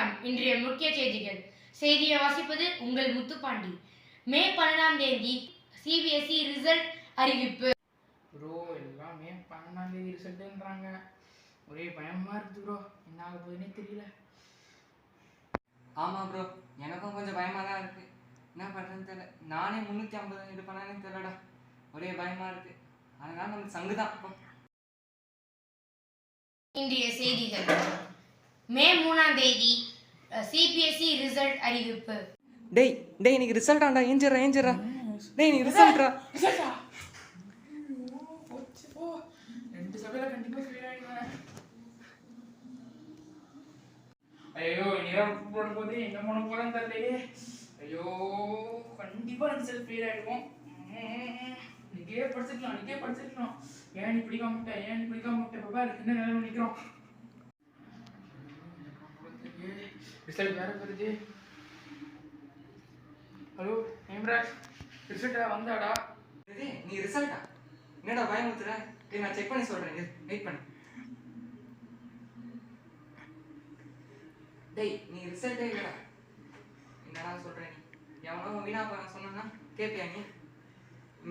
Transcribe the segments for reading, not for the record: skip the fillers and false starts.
வணக்கம். இன்றைய முக்கிய செய்திகள். செய்தியை வாசிப்பது உங்கள் முத்துப்பாண்டி. மே 12ஆம் தேதி சிபிஎஸ்இ ரிசல்ட் அறிவிப்பு. ப்ரோ எல்லாம் மே 12ஆம் தேதி ரிசல்ட்டுன்றாங்க. ஒரே பயமா இருக்குது ப்ரோ. என்ன ஆக போகுதுன்னே தெரியல. ஆமாம் ப்ரோ, எனக்கும் கொஞ்சம் பயமாக தான் இருக்குது. என்ன பண்ணுறதுன்னு தெரியல. நானே 350 இது பண்ணானே தெரியலடா. ஒரே பயமாக இருக்குது. அதனால நமக்கு சங்கு தான். இன்றைய செய்திகள். மே 3ஆம் தேதி சிபிஎஸ்இ ரிசல்ட் அறிவிப்பு. டேய் இன்னைக்கு ரிசல்ட் ஆண்டா. ஏஞ்சிடா. டேய் இன்னைக்கு ரிசல்ட்ரா. ரிசல்ட்டா? போச்சு போ. 2 சபையில கண்டிப்பா ஃபெயில் ஆயிடுவேன். ஐயோ நேரம் போடும்போது என்ன பண்ண போறேன்னு தெரியலையே. ஐயோ கண்டிப்பா ரிசல்ட் ஃபெயில் ஆயிடுவோம். இன்னைக்கே படிச்சிருக்கலாம். ஏன் நீ பிடிக்காம விட்ட பாப்பா என்ன நிலைமை நிற்கிறோம். ரிசல்ட் வேற வருது. ஹலோ ஹேம்ராஜ், ரிசல்ட் வந்தாடா? நீ ரிசல்ட்டா? என்னடா பயமுத்துற? நான் செக் பண்ணி சொல்கிறேன், வெயிட் பண்ணு. டேய் நீ ரிசல்ட்டே இல்லைடா. என்னடா சொல்கிறேன் நீ? எவனோ வீணா போன சொன்னா கேட்பியா நீ?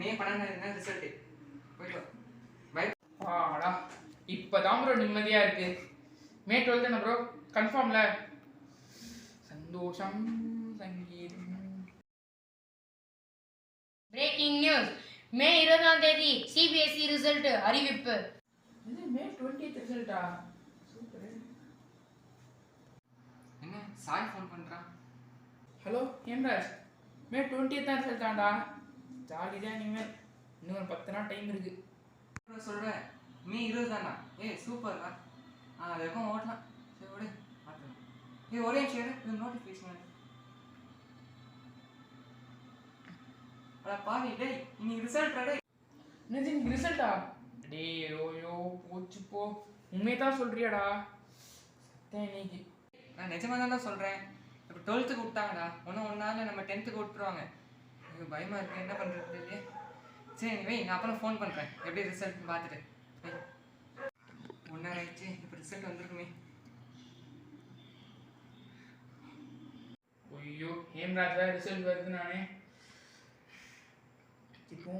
மே 12 ரிசல்ட்டு போயிட்டு ஆடா இப்போதான் ப்ரோ நிம்மதியா இருக்கு. மே 12 தானே ப்ரோ? கன்ஃபார்ம்ல? சந்தோஷம் சங்கீதம். Breaking news. மே 20ஆம் தேதி சிபிஎஸ்இ ரிசல்ட் அறிவிப்பு. இது மே 20th ரிசல்ட்டா? சூப்பர். என்ன சாய் ஃபோன் பண்ணுறான்? ஹலோ ஹேம்ராஜ், மே 20th தான் ரிசல்ட் ஆண்டா. ஜாலி தான். இனிமேல் இன்னும் ஒரு 10 நாள் டைம் இருக்கு. சொல்கிறேன் மே 20 தானா? சூப்பர்டா. அது வரைக்கும் ஓட்டலாம். சரி விடு, பார்த்துக்கலாம். ஒரே நிமிஷம் இது நோட்டிஃபிகேஷன். பாவி டேய் இன்னைக்கு ரிசல்ட் டே. என்னது இன்னைக்கு ரிசல்ட்டா? டேய் ஓயோ போச்சு போ. உண்மையை தான் சொல்றியாடா? சத்தம் இன்னைக்கு. நான் நிஜமாக தான்டா சொல்கிறேன். இப்போ 12th விட்டாங்கடா. ஒன்றும் நாள் நம்ம 10th விட்டுருவாங்க. எனக்கு பயமாக இருக்குது, என்ன பண்ணுறது இல்லையே. சரி நீ நான் அப்புறம் ஃபோன் பண்ணுறேன். எப்படி ரிசல்ட்னு பார்த்துட்டு. 1 hour ஆயிடுச்சு. இப்போ ரிசல்ட் வந்துருக்குமே. ஐயோ ஹேம்ராஜ் வேற ரிசல்ட் வருது. நானே இப்போ